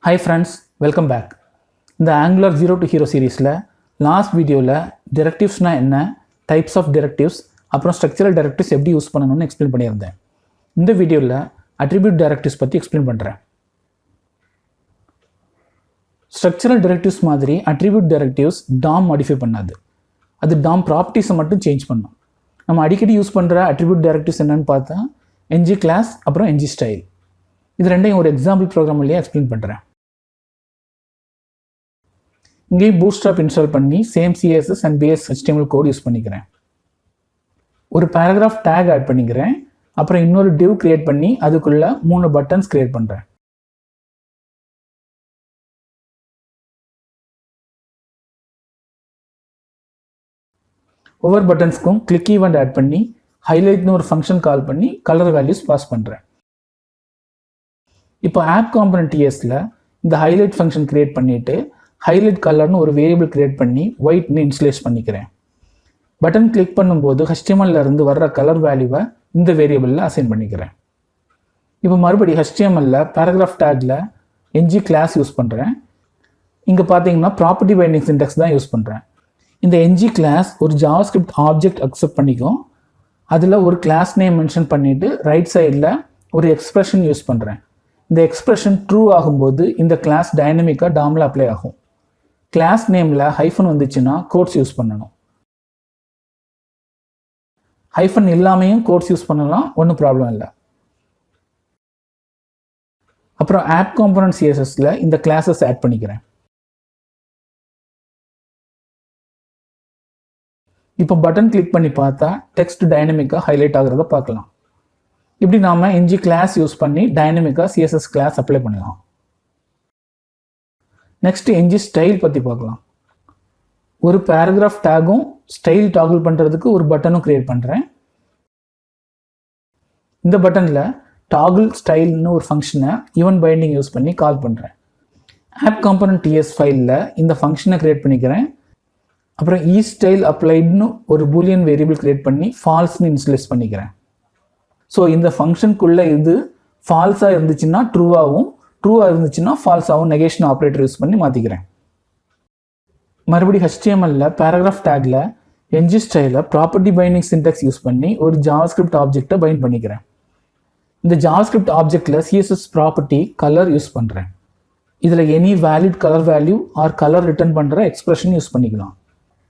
Hi friends, welcome back. இந்த Angular 0 to Hero சீரீஸில் last வீடியோவில் directivesனா என்ன, டைப்ஸ் ஆஃப் directives, அப்புறம் ஸ்ட்ரக்சரல் directives எப்படி யூஸ் பண்ணணும்னு எக்ஸ்பிளைன் பண்ணியிருந்தேன். இந்த வீடியோவில் attribute directives பற்றி எக்ஸ்பிளைன் பண்ணுறேன். ஸ்ட்ரக்சரல் directives மாதிரி attribute directives DOM மாடிஃபை பண்ணாது. அது DOM ப்ராப்பர்ட்டிஸை மட்டும் சேஞ்ச் பண்ணும். நம்ம அடிக்கடி யூஸ் பண்ணுற attribute directives என்னன்னு பார்த்தா ngClass அப்புறம் ngStyle. இது ரெண்டையும் ஒரு எக்ஸாம்பிள் ப்ரோக்ராம் வழியாக எக்ஸ்பிளைன் பண்ணுறேன். இங்கேயும் பூட்ஸ்ட்ராப் இன்ஸ்டால் பண்ணி same CSS and base HTML code use பண்ணிக்கிறேன். ஒரு பேராகிராஃப் டேக் ஆட் பண்ணிக்கிறேன். அப்புறம் இன்னொரு div கிரியேட் பண்ணி அதுக்குள்ள 3 பட்டன்ஸ் கிரியேட் பண்ணுறேன். ஒவ்வொரு பட்டன்ஸ்க்கும் கிளிக் ஈவெண்ட் ஆட் பண்ணி ஹைலைட்னு ஒரு ஃபங்க்ஷன் கால் பண்ணி கலர் வேல்யூஸ் பாஸ் பண்ணுறேன். இப்போ ஆப் காம்பனன்ட் TSல இந்த ஹைலைட் ஃபங்க்ஷன் கிரியேட் பண்ணிவிட்டு ஹைலைட் கலர்னு ஒரு வேரியபிள் கிரியேட் பண்ணி ஒயிட்னு இன்ஸ்லேஸ் பண்ணிக்கிறேன். பட்டன் கிளிக் பண்ணும்போது HTMLல இருந்து வர்ற கலர் வேல்யூவை இந்த வேரியபிளில் அசைன் பண்ணிக்கிறேன். இப்போ மறுபடி HTMLல பேராகிராஃப் டேக்ல ngClass யூஸ் பண்ணுறேன். இங்கே பார்த்தீங்கன்னா ப்ராப்பர்ட்டி பைண்டிங் சின்டாக்ஸ் தான் யூஸ் பண்ணுறேன். இந்த ngClass ஒரு ஜாவாஸ்கிரிப்ட் ஆப்ஜெக்ட் அக்செப்ட் பண்ணிக்கும். அதில் ஒரு கிளாஸ் நேம் மென்ஷன் பண்ணிவிட்டு ரைட் சைடில் ஒரு எக்ஸ்பிரஷன் யூஸ் பண்ணுறேன். இந்த எக்ஸ்பிரஷன் ட்ரூ ஆகும்போது இந்த கிளாஸ் டைனமிக்காக DOMல அப்ளை ஆகும். கிளாஸ் நேமில் ஹைஃபன் வந்துச்சுன்னா கோட்ஸ் யூஸ் பண்ணணும். ஹைஃபன் இல்லாமையும் கோட்ஸ் யூஸ் பண்ணலாம், ஒன்றும் ப்ராப்ளம் இல்லை. அப்புறம் ஆப் காம்பனன்ட் CSSல இந்த கிளாஸஸ் ஆட் பண்ணிக்கிறேன். இப்போ பட்டன் கிளிக் பண்ணி பார்த்தா டெக்ஸ்ட் டைனமிக்காக ஹைலைட் ஆகிறத பார்க்கலாம். இப்படி நாம் ngClass யூஸ் பண்ணி டைனமிக்காக CSS கிளாஸ் அப்ளை பண்ணலாம். நெக்ஸ்ட் ngStyle பற்றி பார்க்கலாம். ஒரு பேராகிராஃப் டேகும் ஸ்டைல் டாகிள் பண்ணுறதுக்கு ஒரு பட்டனும் கிரியேட் பண்ணுறேன். இந்த பட்டனில் டாகிள் ஸ்டைல்னு ஒரு ஃபங்க்ஷனை ஈவென்ட் பைண்டிங் யூஸ் பண்ணி கால் பண்ணுறேன். ஆப் காம்பனன்ட் TS ஃபைலில் இந்த ஃபங்க்ஷனை கிரியேட் பண்ணிக்கிறேன். அப்புறம் ngStyle அப்ளைட்னு ஒரு பூலியன் வேரியபிள் கிரியேட் பண்ணி ஃபால்ஸ்னு இன்ஸ்லேஸ் பண்ணிக்கிறேன். ஸோ இந்த ஃபங்க்ஷனுக்குள்ளே இது ஃபால்ஸாக இருந்துச்சுன்னா ட்ரூவாகவும், ட்ரூவாக இருந்துச்சுன்னா ஃபால்ஸாகவும் நெகேஷன் ஆப்ரேட்டர் யூஸ் பண்ணி மாற்றிக்கிறேன். மறுபடியும் HTMLல பேராகிராஃப் டேக்ல ngStyle property binding syntax use பண்ணி ஒரு ஜாவாஸ்கிரிப்ட் ஆப்ஜெக்டை பைண்ட் பண்ணிக்கிறேன். இந்த ஜாவாஸ்கிரிப்ட் ஆப்ஜெக்டில் CSS ப்ராப்பர்ட்டி கலர் யூஸ் பண்ணுறேன். இதில் any valid colour value or colour return பண்ணுற எக்ஸ்பிரஷன் யூஸ் பண்ணிக்கலாம்.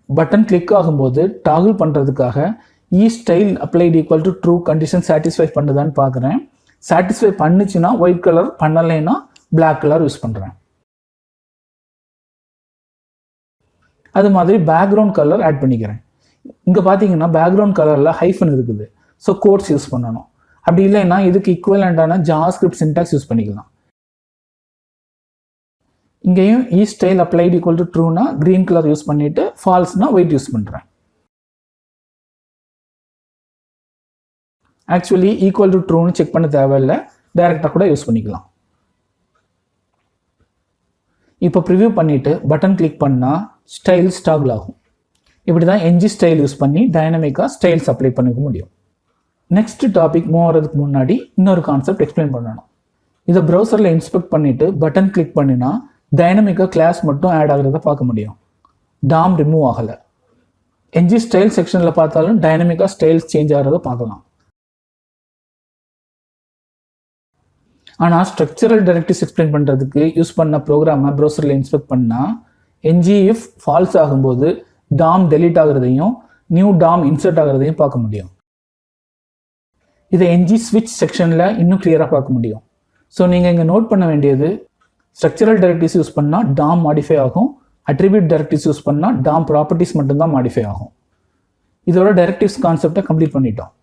பட்டன் கிளிக் ஆகும்போது டாகிள் பண்ணுறதுக்காக ngStyle applied equal to true condition satisfy பண்ணுதான்னு பார்க்குறேன். சாட்டிஸ்ஃபை பண்ணுச்சுன்னா ஒயிட் கலர், பண்ணலைன்னா பிளாக் கலர் யூஸ் பண்ணுறேன். அது மாதிரி பேக்ரவுண்ட் கலர் ஆட் பண்ணிக்கிறேன். இங்கே பார்த்தீங்கன்னா பேக்ரவுண்ட் கலரில் ஹைஃபன் இருக்குது. ஸோ கோட்ஸ் யூஸ் பண்ணணும். அப்படி இல்லைன்னா இதுக்கு ஈக்குவலண்டான ஜாவாஸ்கிரிப்ட் சின்டாக்ஸ் யூஸ் பண்ணிக்கலாம். இங்கேயும் ngStyle applied equal to trueனா க்ரீன் கலர் யூஸ் பண்ணிவிட்டு ஃபால்ஸ்னா ஒயிட் யூஸ் பண்ணுறேன். ஆக்சுவலி ஈக்குவல் டு ட்ரூன்னு செக் பண்ண தேவையில்லை, டைரெக்டாக கூட யூஸ் பண்ணிக்கலாம். இப்போ ப்ரிவியூ பண்ணிவிட்டு பட்டன் கிளிக் பண்ணால் ஸ்டைல்ஸ் டாகிள் ஆகும். இப்படி தான் ngStyle யூஸ் பண்ணி டைனமிக்காக ஸ்டைல்ஸ் அப்ளை பண்ணிக்க முடியும். நெக்ஸ்ட் டாபிக் மூவ் ஆகிறதுக்கு முன்னாடி இன்னொரு கான்செப்ட் எக்ஸ்பிளைன் பண்ணணும். இதை ப்ரௌசரில் இன்ஸ்பெக்ட் பண்ணிவிட்டு பட்டன் கிளிக் பண்ணினா டைனமிக்காக கிளாஸ் மட்டும் ஆட் ஆகிறத பார்க்க முடியும். DOM ரிமூவ் ஆகலை. ngStyle செக்ஷனில் பார்த்தாலும் டைனமிக்காக ஸ்டைல்ஸ் சேஞ்ச் ஆகிறத பார்க்கலாம். ஆனால் ஸ்ட்ரக்சரல் directives எக்ஸ்பிளைன் பண்ணுறதுக்கு யூஸ் பண்ண ப்ரோக்ராமை ப்ரௌசரில் இன்ஸ்பெக்ட் பண்ணால் ngIf ஃபால்ஸ் ஆகும்போது DOM டெலீட் ஆகிறதையும் நியூ DOM இன்சர்ட் ஆகிறதையும் பார்க்க முடியும். இதை ngSwitch செக்ஷனில் இன்னும் கிளியராக பார்க்க முடியும். ஸோ நீங்கள் இங்கே நோட் பண்ண வேண்டியது ஸ்ட்ரக்சரல் directives யூஸ் பண்ணால் DOM மாடிஃபை ஆகும், attribute directives யூஸ் பண்ணால் DOM ப்ராப்பர்ட்டிஸ் மட்டும்தான் மாடிஃபை ஆகும். இதோட directives கான்செப்டை கம்ப்ளீட் பண்ணிட்டோம்.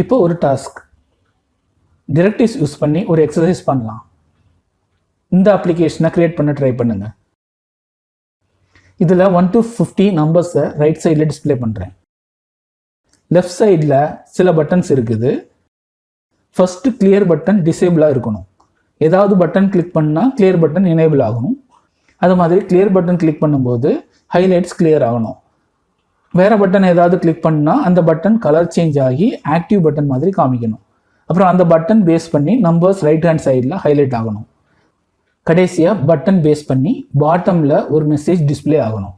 இப்போ ஒரு டாஸ்க் directives யூஸ் பண்ணி ஒரு எக்ஸசைஸ் பண்ணலாம். இந்த அப்ளிகேஷனை கிரியேட் பண்ண ட்ரை பண்ணுங்க. இதில் 1 to 50 நம்பர்ஸை ரைட் சைடில் டிஸ்பிளே பண்ணுறேன். லெஃப்ட் சைடில் சில பட்டன்ஸ் இருக்குது. ஃபர்ஸ்ட் கிளியர் பட்டன் டிசேபிளாக இருக்கணும். ஏதாவது பட்டன் கிளிக் பண்ணால் கிளியர் பட்டன் எனேபிள் ஆகணும். அது மாதிரி கிளியர் பட்டன் கிளிக் பண்ணும்போது ஹைலைட்ஸ் கிளியர் ஆகணும். வேறு பட்டன் ஏதாவது கிளிக் பண்ணால் அந்த பட்டன் கலர் சேஞ்ச் ஆகி ஆக்டிவ் பட்டன் மாதிரி காமிக்கணும். அப்புறம் அந்த பட்டன் பேஸ் பண்ணி நம்பர்ஸ் ரைட் ஹேண்ட் சைடில் ஹைலைட் ஆகணும். கடைசியாக பட்டன் பேஸ் பண்ணி பாட்டமில் ஒரு மெசேஜ் டிஸ்பிளே ஆகணும்.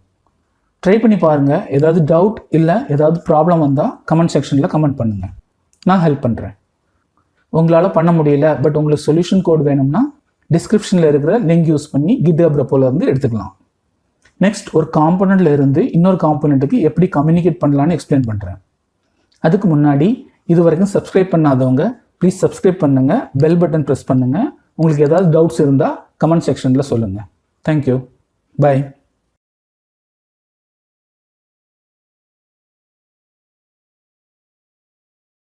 ட்ரை பண்ணி பாருங்கள். ஏதாவது டவுட் இல்லை ஏதாவது ப்ராப்ளம் வந்தால் கமெண்ட் செக்ஷனில் கமெண்ட் பண்ணுங்கள், நான் ஹெல்ப் பண்ணுறேன். உங்களால் பண்ண முடியல பட் உங்களுக்கு சொல்யூஷன் கோட் வேணும்னா டிஸ்கிரிப்ஷனில் இருக்கிற லிங்க் யூஸ் பண்ணி GitHub ரெப்போலேருந்து எடுத்துக்கலாம். நெக்ஸ்ட் ஒரு காம்பனண்ட்ல இருந்து இன்னொரு காம்பனண்ட்டுக்கு எப்படி கம்யூனிகேட் பண்ணலான்னு எக்ஸ்பிளைன் பண்ணுறேன். அதுக்கு முன்னாடி இது வரைக்கும் சப்ஸ்கிரைப் பண்ணாதவங்க ப்ளீஸ் சப்ஸ்கிரைப் பண்ணுங்கள், பெல் பட்டன் ப்ரெஸ் பண்ணுங்கள். உங்களுக்கு ஏதாவது டவுட்ஸ் இருந்தால் கமெண்ட் செக்ஷனில் சொல்லுங்கள். Thank you, by.